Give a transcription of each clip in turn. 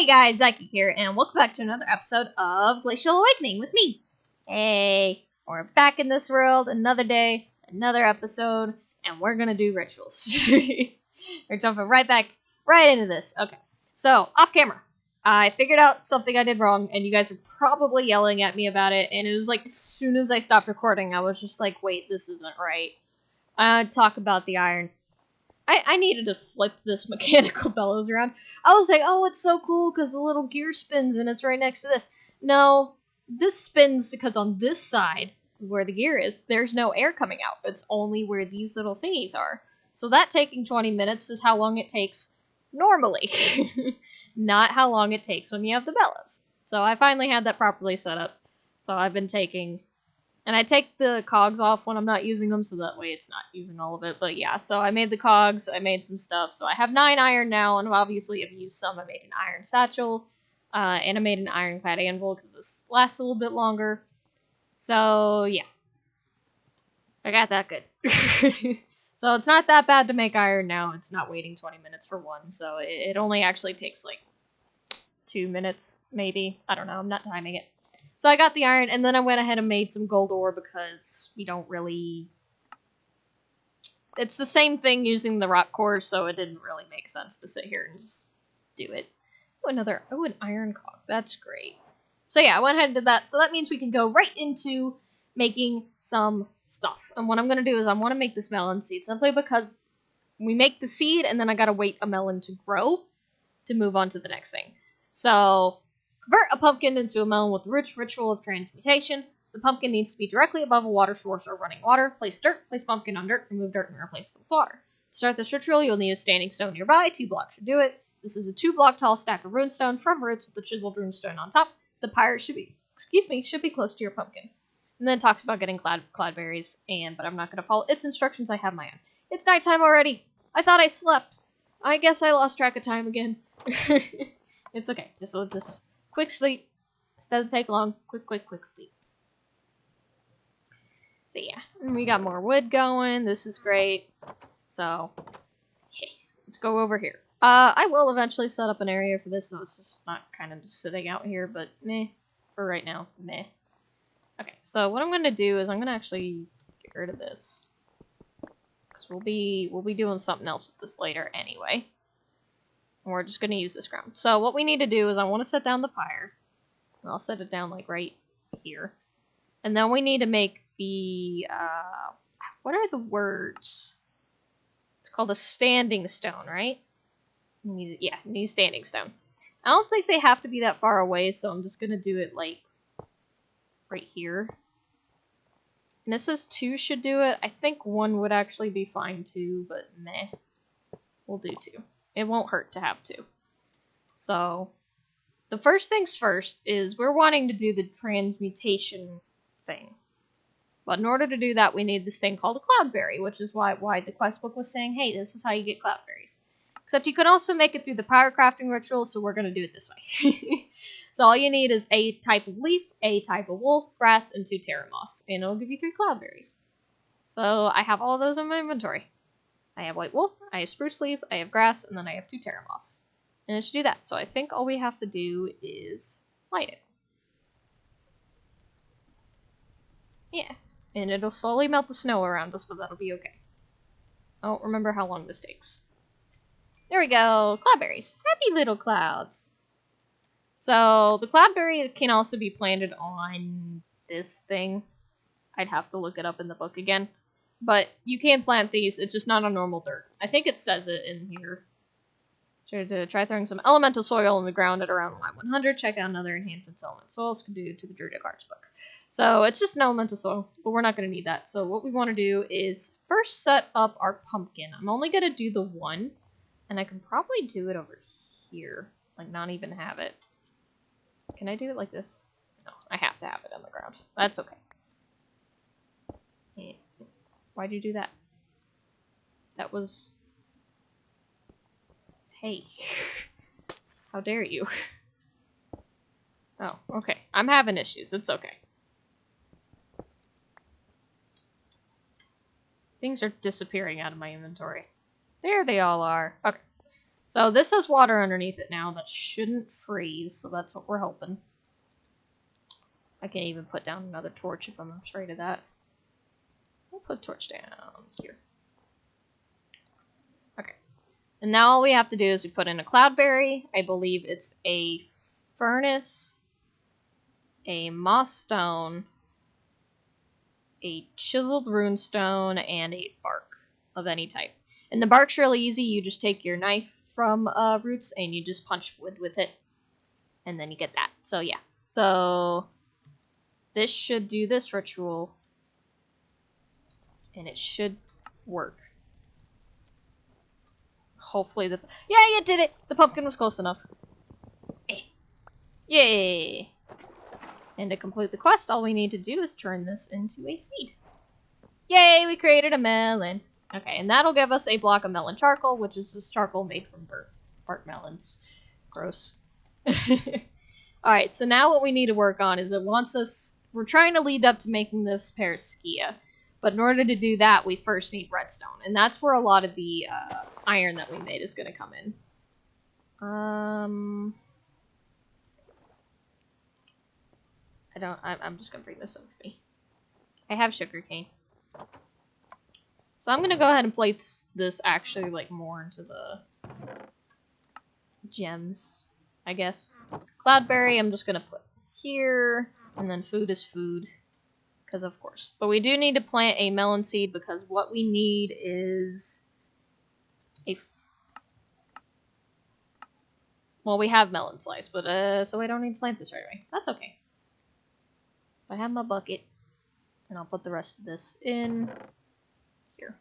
Hey guys, Zyke here, and welcome back to another episode of Glacial Awakening with me. Hey, we're back in this world, another day, another episode, and we're gonna do rituals. We're jumping right into this. Okay, so, off camera, I figured out something I did wrong, and you guys are probably yelling at me about it, and it was like, as soon as I stopped recording, I was just like, wait, this isn't right. Talk about the iron. I needed to flip this mechanical bellows around. I was like, oh, it's so cool because the little gear spins and it's right next to this. No, this spins because on this side, where the gear is, there's no air coming out. It's only where these little thingies are. So that taking 20 minutes is how long it takes normally. Not how long it takes when you have the bellows. So I finally had that properly set up. So I've been taking... And I take the cogs off when I'm not using them, so that way it's not using all of it. But yeah, so I made the cogs, I made some stuff. So I have 9 iron now, and obviously I've used some. I made an iron satchel, and I made an ironclad anvil, because this lasts a little bit longer. So yeah. I got that good. So it's not that bad to make iron now. It's not waiting 20 minutes for one, so it only actually takes like 2 minutes, maybe. I don't know, I'm not timing it. So I got the iron, and then I went ahead and made some gold ore because we don't really... It's the same thing using the rock cores, so it didn't really make sense to sit here and just do it. Oh, an iron cog. That's great. So yeah, I went ahead and did that. So that means we can go right into making some stuff. And what I'm going to do is I want to make this melon seed simply because we make the seed, and then I got to wait a melon to grow to move on to the next thing. So... Convert a pumpkin into a melon with the rich ritual of transmutation. The pumpkin needs to be directly above a water source or running water. Place dirt, place pumpkin on dirt, remove dirt, and replace it with water. To start this ritual, you'll need a standing stone nearby. 2 blocks should do it. This is a 2-block tall stack of runestone from roots with the chiseled runestone on top. The pyre should be close to your pumpkin. And then it talks about getting cloudberries, but I'm not going to follow its instructions. I have my own. It's nighttime already. I thought I slept. I guess I lost track of time again. It's okay. Just quick sleep. This doesn't take long. Quick sleep. So yeah, and we got more wood going. This is great. So, hey, let's go over here. I will eventually set up an area for this, so it's just not kind of just sitting out here, but meh. For right now, meh. Okay, so what I'm going to do is I'm going to actually get rid of this. Because we'll be doing something else with this later anyway. And we're just going to use this ground. So what we need to do is I want to set down the pyre. I'll set it down like right here. And then we need to make the, what are the words? It's called a standing stone, right? We need standing stone. I don't think they have to be that far away, so I'm just going to do it like right here. And it says 2 should do it. I think 1 would actually be fine too, but meh. We'll do 2. It won't hurt to have 2. So, the first things first is we're wanting to do the transmutation thing. But in order to do that, we need this thing called a cloudberry, which is why the quest book was saying, hey, this is how you get cloudberries. Except you can also make it through the pyre crafting ritual, so we're going to do it this way. So all you need is a type of leaf, a type of wool, grass, and 2 terra moss, and it'll give you 3 cloudberries. So I have all of those in my inventory. I have white wool, I have spruce leaves, I have grass, and then I have 2 terra moss. And it should do that. So I think all we have to do is light it. Yeah. And it'll slowly melt the snow around us, but that'll be okay. I don't remember how long this takes. There we go! Cloudberries! Happy little clouds! So, the cloudberry can also be planted on this thing. I'd have to look it up in the book again. But you can plant these, it's just not on normal dirt. I think it says it in here. Try throwing some elemental soil in the ground at around line 100. Check out another enhancements elemental soils can do to the Druidic Arts book. So it's just an elemental soil, but we're not going to need that. So what we want to do is first set up our pumpkin. I'm only going to do the 1, and I can probably do it over here. Like, not even have it. Can I do it like this? No, I have to have it on the ground. That's okay. Yeah. Why'd you do that? That was... Hey. How dare you? Oh, okay. I'm having issues. It's okay. Things are disappearing out of my inventory. There they all are. Okay. So this has water underneath it now that shouldn't freeze, so that's what we're hoping. I can even put down another torch if I'm afraid of that. I'll put a torch down here. Okay. And now all we have to do is we put in a cloudberry. I believe it's a furnace, a moss stone, a chiseled runestone, and a bark of any type. And the bark's really easy. You just take your knife from roots and you just punch wood with it. And then you get that. So yeah. So this should do this ritual. And it should work. Hopefully the... Yeah, you did it! The pumpkin was close enough. Yay! And to complete the quest, all we need to do is turn this into a seed. Yay, we created a melon. Okay, and that'll give us a block of melon charcoal, which is just charcoal made from bark melons. Gross. Alright, so now what we need to work on is it wants us... We're trying to lead up to making this Perischia. But in order to do that, we first need redstone. And that's where a lot of the iron that we made is going to come in. I'm just going to bring this up with me. I have sugarcane. So I'm going to go ahead and place this actually like more into the gems, I guess. Cloudberry I'm just going to put here, and then food is food. Because of course. But we do need to plant a melon seed because what we need is well, we have melon slice, but so I don't need to plant this right away. That's okay. So I have my bucket, and I'll put the rest of this in here.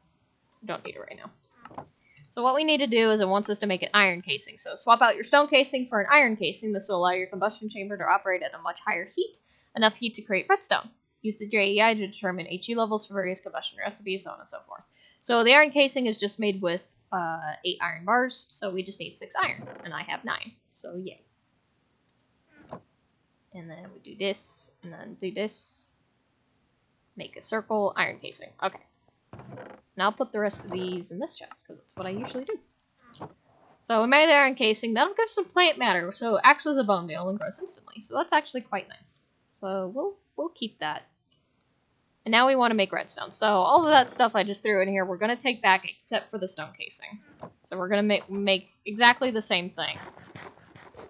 Don't need it right now. So what we need to do is it wants us to make an iron casing. So swap out your stone casing for an iron casing. This will allow your combustion chamber to operate at a much higher heat, enough heat to create redstone. Use the JEI to determine HE levels for various combustion recipes, so on and so forth. So the iron casing is just made with 8 iron bars, so we just need 6 iron, and I have 9, so yay. And then we do this, and then do this. Make a circle, iron casing. Okay. Now I'll put the rest of these in this chest, because that's what I usually do. So we made the iron casing. That'll give some plant matter, so acts as a bone meal and grows instantly. So that's actually quite nice. So we'll keep that. And now we want to make redstone. So all of that stuff I just threw in here, we're going to take back except for the stone casing. So we're going to make exactly the same thing.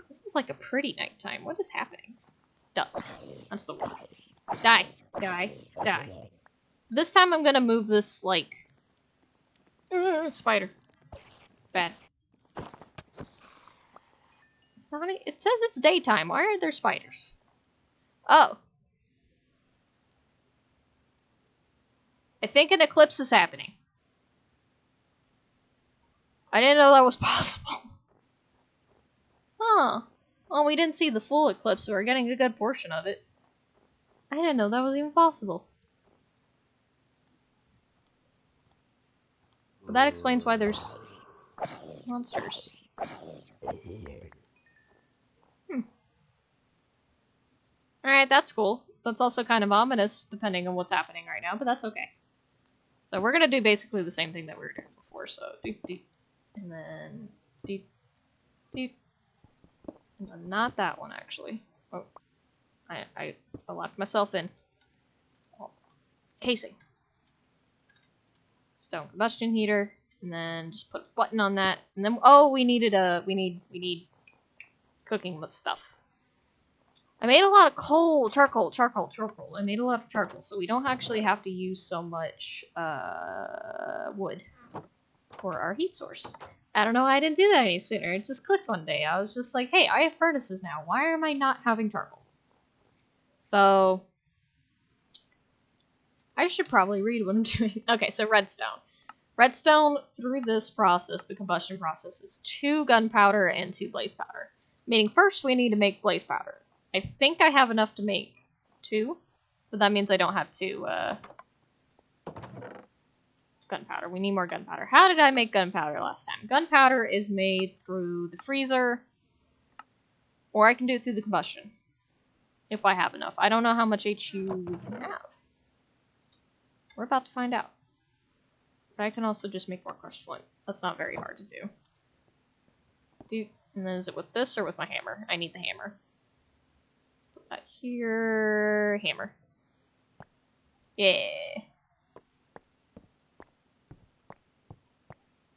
This is like a pretty nighttime. What is happening? It's dusk. That's the word. Die. Die. Die. This time I'm going to move this, like... spider. Bad. It's not... It says it's daytime. Why are there spiders? Oh. I think an eclipse is happening. I didn't know that was possible. Huh. Well, we didn't see the full eclipse, so we're getting a good portion of it. I didn't know that was even possible. But that explains why there's monsters. Alright, that's cool. That's also kind of ominous, depending on what's happening right now, but that's okay. So we're gonna do basically the same thing that we were doing before, so doop doop. And then doop doop. And then not that one, actually. Oh. I locked myself in. Oh. Casing. Stone combustion heater. And then just put a button on that. And then, oh, we need cooking stuff. I made a lot of charcoal. I made a lot of charcoal, so we don't actually have to use so much wood for our heat source. I don't know why I didn't do that any sooner. It just clicked one day. I was just like, hey, I have furnaces now. Why am I not having charcoal? So, I should probably read what I'm doing. Okay, so redstone. Redstone, through this process, the combustion process, is 2 gunpowder and 2 blaze powder. Meaning first we need to make blaze powder. I think I have enough to make 2, but that means I don't have 2 gunpowder. We need more gunpowder. How did I make gunpowder last time? Gunpowder is made through the freezer, or I can do it through the combustion, if I have enough. I don't know how much HU we can have. We're about to find out. But I can also just make more crushed flint. That's not very hard to do. And then is it with this or with my hammer? I need the hammer. Put that here. Hammer. Yeah.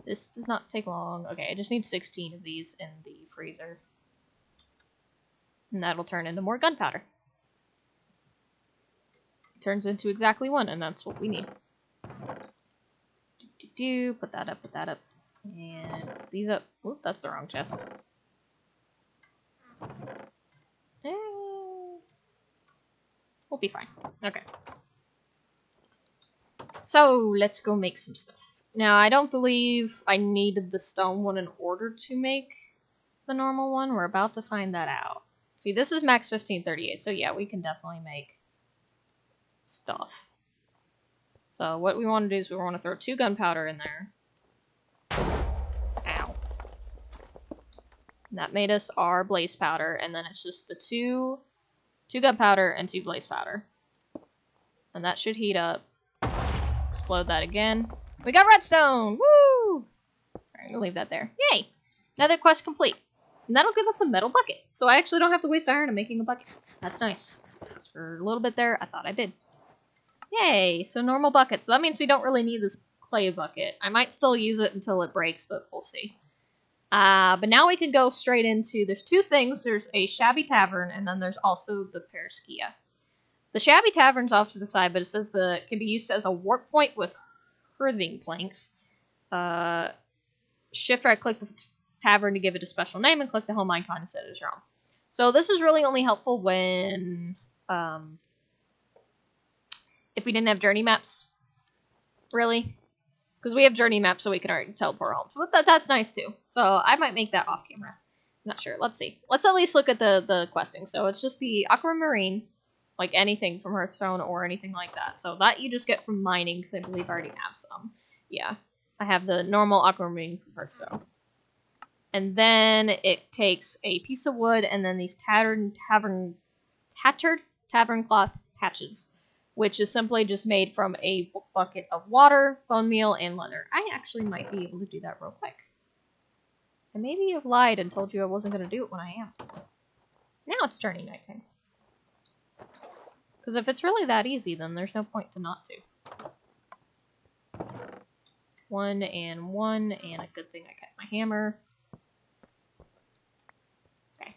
This does not take long. Okay, I just need 16 of these in the freezer. And that'll turn into more gunpowder. It turns into exactly 1, and that's what we need. Put that up. And put these up. Oop, that's the wrong chest. We'll be fine. Okay. So, let's go make some stuff. Now, I don't believe I needed the stone one in order to make the normal one. We're about to find that out. See, this is max 1538, so yeah, we can definitely make stuff. So, what we want to do is we want to throw 2 gunpowder in there. Ow. And that made us our blaze powder, and then it's just the 2 gunpowder and 2 blaze powder. And that should heat up. Explode that again. We got redstone! Woo! Alright, we'll leave that there. Yay! Another quest complete. And that'll give us a metal bucket. So I actually don't have to waste iron on making a bucket. That's nice. Just for a little bit there, I thought I did. Yay! So normal bucket. So that means we don't really need this clay bucket. I might still use it until it breaks, but we'll see. But now we can go straight into... There's 2 things. There's a shabby tavern, and then there's also the Perischia. The shabby tavern's off to the side, but it says it can be used as a warp point with hearthing planks. Shift right click the tavern to give it a special name, and click the home icon to set it as your own. So this is really only helpful when if we didn't have journey maps, really, because we have journey maps, so we can already teleport home. But that's nice too. So I might make that off camera. I'm not sure. Let's see. Let's at least look at the questing. So it's just the aquamarine. Like anything from Hearthstone or anything like that. So that you just get from mining, because I believe I already have some. Yeah, I have the normal aquamarine from Hearthstone. And then it takes a piece of wood and then these tattered tavern cloth patches, which is simply just made from a bucket of water, bone meal, and leather. I actually might be able to do that real quick. I maybe have lied and told you I wasn't going to do it when I am. Now it's turning nighttime. Because if it's really that easy, then there's no point to not to. 1 and 1, and a good thing I kept my hammer. Okay.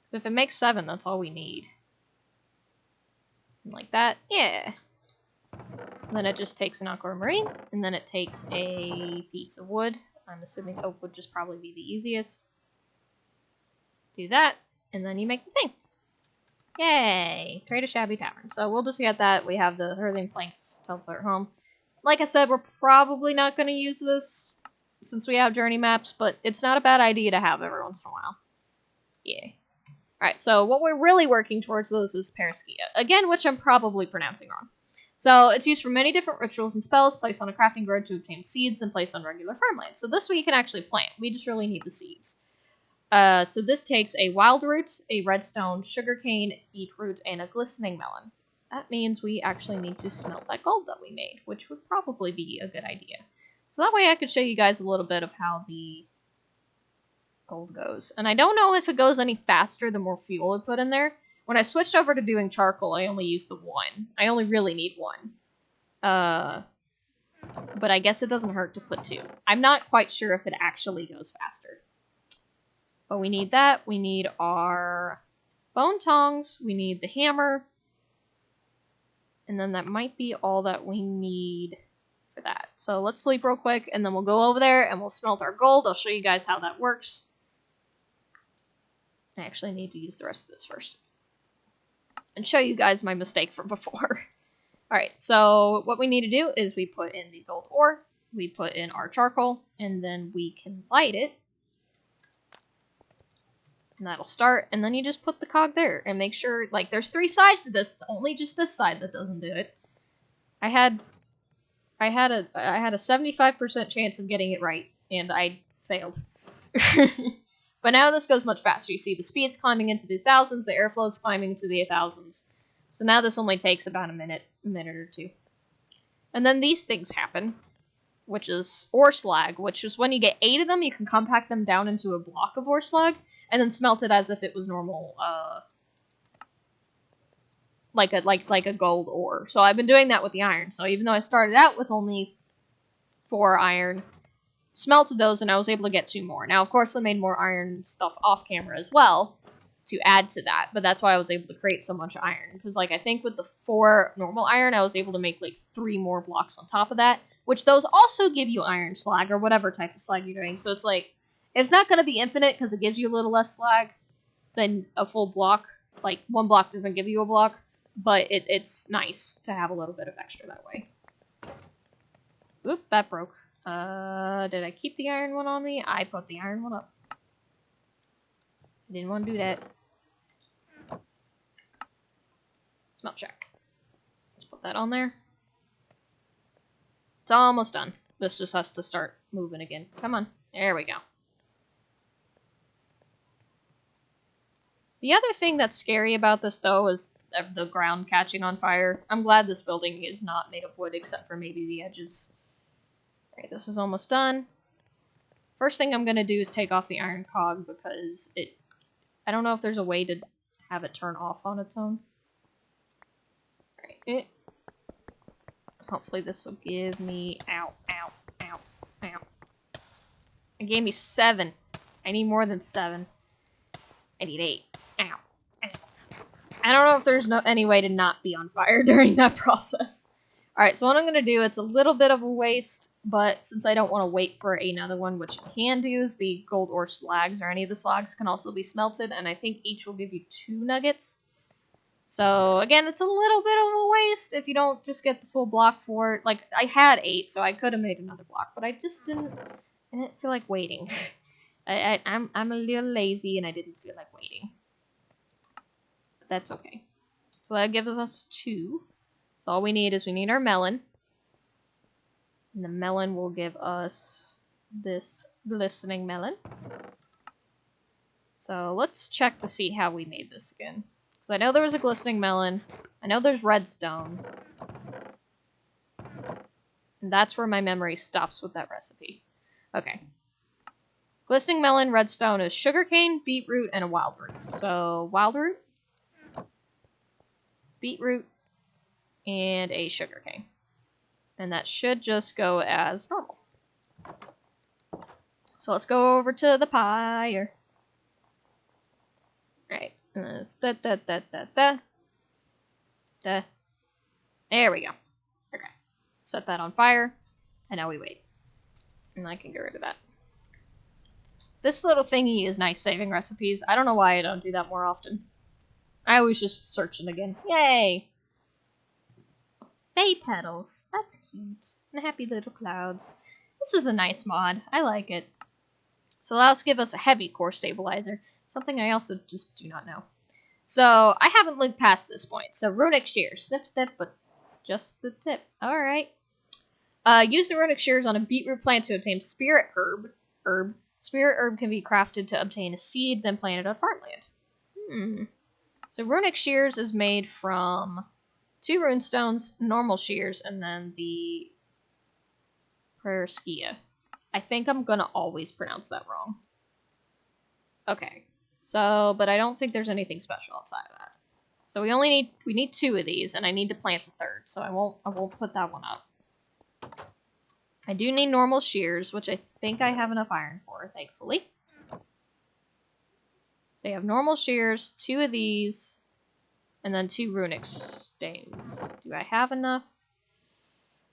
Because if it makes 7, that's all we need. And like that, yeah. And then it just takes an aquamarine, and then it takes a piece of wood. I'm assuming oak would just probably be the easiest. Do that, and then you make the thing. Yay! Trade a shabby tavern. So we'll just get that. We have the hearthing planks teleport home. Like I said, we're probably not going to use this since we have journey maps, but it's not a bad idea to have every once in a while. Yeah. Alright, so what we're really working towards those is Perischia. Again, which I'm probably pronouncing wrong. So it's used for many different rituals and spells, placed on a crafting grid to obtain seeds, and placed on regular farmland. So this we can actually plant. We just really need the seeds. So this takes a wild root, a redstone, sugarcane, beetroot, and a glistening melon. That means we actually need to smelt that gold that we made, which would probably be a good idea. So that way I could show you guys a little bit of how the gold goes. And I don't know if it goes any faster the more fuel I put in there. When I switched over to doing charcoal, I only used the 1. I only really need 1. But I guess it doesn't hurt to put 2. I'm not quite sure if it actually goes faster. But we need that. We need our bone tongs. We need the hammer. And then that might be all that we need for that. So let's sleep real quick, and then we'll go over there, and we'll smelt our gold. I'll show you guys how that works. I actually need to use the rest of this first. And show you guys my mistake from before. Alright, so what we need to do is we put in the gold ore, we put in our charcoal, and then we can light it. And that'll start, and then you just put the cog there, and make sure, like, there's 3 sides to this, it's only just this side that doesn't do it. I had a 75% chance of getting it right, and I failed. But now this goes much faster. You see the speed's climbing into the thousands, the airflow's climbing into the thousands. So now this only takes about a minute or 2. And then these things happen. which is ore slag, which is when you get 8 of them, you can compact them down into a block of ore slag, and then smelt it as if it was normal, like a gold ore. So I've been doing that with the iron. So even though I started out with only 4 iron, smelted those, and I was able to get 2 more. Now, of course, I made more iron stuff off camera as well to add to that, but that's why I was able to create so much iron. Because, like, I think with the 4 normal iron, I was able to make, like, 3 more blocks on top of that, which those also give you iron slag, or whatever type of slag you're doing. So it's like, it's not going to be infinite, because it gives you a little less slag than a full block. Like, 1 block doesn't give you a block, but it's nice to have a little bit of extra that way. Oop, that broke. Did I keep the iron one on me? I put the iron one up. I didn't want to do that. Smelt check. Let's put that on there. It's almost done. This just has to start moving again. Come on. There we go. The other thing that's scary about this, though, is the ground catching on fire. I'm glad this building is not made of wood, except for maybe the edges. Alright, this is almost done. First thing I'm going to do is take off the iron cog, because I don't know if there's a way to have it turn off on its own. Alright. Hopefully this will give me... Ow, ow, ow, ow. It gave me 7. I need more than 7. I need 8. Ow, ow. I don't know if there's any way to not be on fire during that process. Alright, so what I'm going to do, it's a little bit of a waste, but since I don't want to wait for another one, which I can do, is the gold ore slags, or any of the slags can also be smelted, and I think each will give you 2 nuggets. So, again, it's a little bit of a waste if you don't just get the full block for it. Like, I had 8, so I could have made another block, but I just didn't feel like waiting. I'm a little lazy, and I didn't feel like waiting. But that's okay. So that gives us 2. So all we need is our melon. And the melon will give us this glistening melon. So let's check to see how we made this again. Because I know there was a glistening melon. I know there's redstone. And that's where my memory stops with that recipe. Okay. Glistening melon, redstone is sugarcane, beetroot, and a wild root. So wild root, beetroot, and a sugarcane. And that should just go as normal. So let's go over to the pyre. Right. It's da. There we go. Okay. Set that on fire. And now we wait. And I can get rid of that. This little thingy is nice saving recipes. I don't know why I don't do that more often. I always just search them again. Yay! Bay petals. That's cute. And happy little clouds. This is a nice mod. I like it. So that'll give us a heavy core stabilizer. Something I also just do not know. So I haven't looked past this point. So runic shears. Snip, snip, but just the tip. Alright. Use the runic shears on a beetroot plant to obtain spirit herb. Spirit herb can be crafted to obtain a seed, then planted on farmland. So runic shears is made from 2 runestones, normal shears, and then the Perischia. I think I'm gonna always pronounce that wrong. Okay. So, but I don't think there's anything special outside of that. So we need 2 of these, and I need to plant the 3rd, so I won't put that one up. I do need normal shears, which I think I have enough iron for, thankfully. So you have normal shears, 2 of these, and then 2 runic stones. Do I have enough?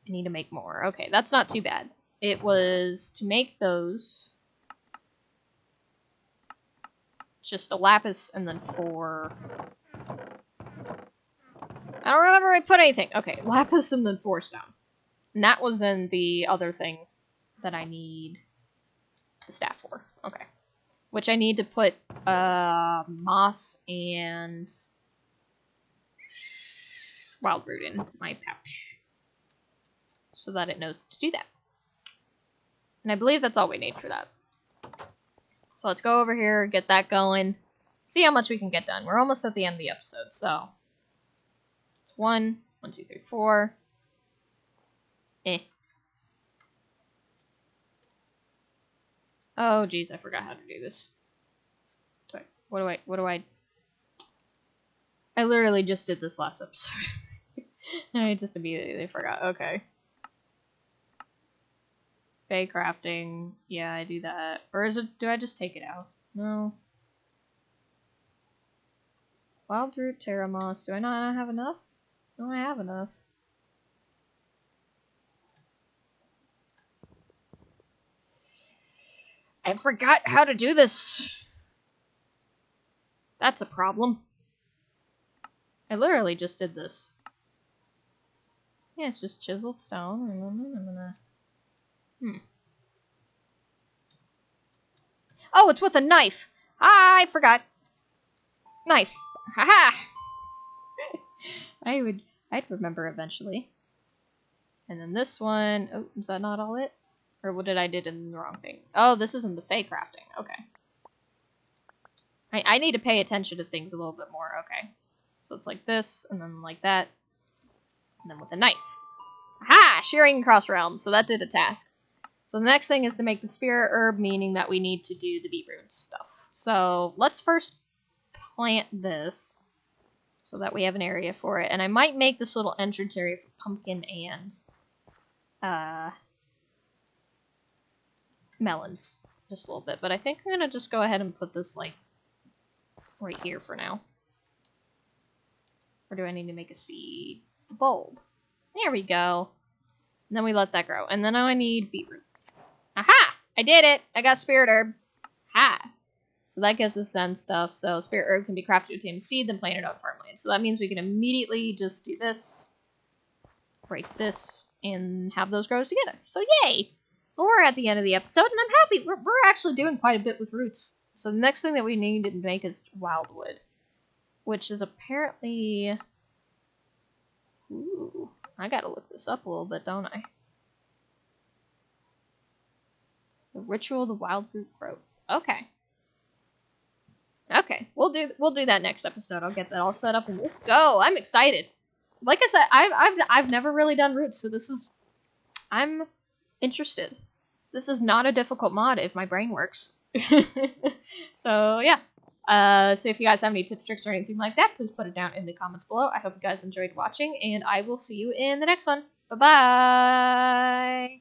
I need to make more. Okay, that's not too bad. It was to make those just a lapis and then 4. I don't remember I put anything. Okay, lapis and then 4 stone. And that was in the other thing that I need the staff for. Okay. Which I need to put moss and wild root in my pouch. So that it knows to do that. And I believe that's all we need for that. So let's go over here, get that going. See how much we can get done. We're almost at the end of the episode, so. It's 1, 2, 3, 4. Oh, geez, I forgot how to do this. What do I... I literally just did this last episode. I just immediately forgot. Okay. Bay crafting. Yeah, I do that. Or is it... Do I just take it out? No. Wild root, terra moss. Do I not have enough? No, I have enough. I forgot how to do this. That's a problem. I literally just did this. Yeah, it's just chiseled stone, and then I'm gonna... Oh, it's with a knife! Ah, I forgot! Knife! Haha! I'd remember eventually. And then this one... Oh, is that not all it? Or what did I did in the wrong thing? Oh, this isn't the fey crafting. Okay. I need to pay attention to things a little bit more. Okay. So it's like this, and then like that. And then with a knife. Aha! Shearing across realms. So that did a task. So the next thing is to make the spirit herb, meaning that we need to do the beetroot stuff. So let's first plant this so that we have an area for it. And I might make this little entrance area for pumpkin and melons. Just a little bit. But I think I'm going to just go ahead and put this like right here for now. Or do I need to make a seed bulb? There we go. And then we let that grow. And then now I need beetroot. Aha! I did it! I got spirit herb. Ha! So that gives us Zen stuff. So spirit herb can be crafted to obtain a seed, then planted on farmland. So that means we can immediately just do this, break this, and have those grow together. So yay! Well, we're at the end of the episode, and I'm happy. We're actually doing quite a bit with roots. So the next thing that we need to make is wildwood, which is apparently... Ooh, I gotta look this up a little bit, don't I? The ritual of the wild root growth. Okay. Okay, we'll do that next episode. I'll get that all set up and we'll go. I'm excited. Like I said, I've never really done roots, so I'm interested. This is not a difficult mod if my brain works. So yeah. So if you guys have any tips, tricks, or anything like that, please put it down in the comments below. I hope you guys enjoyed watching, and I will see you in the next one. Bye-bye!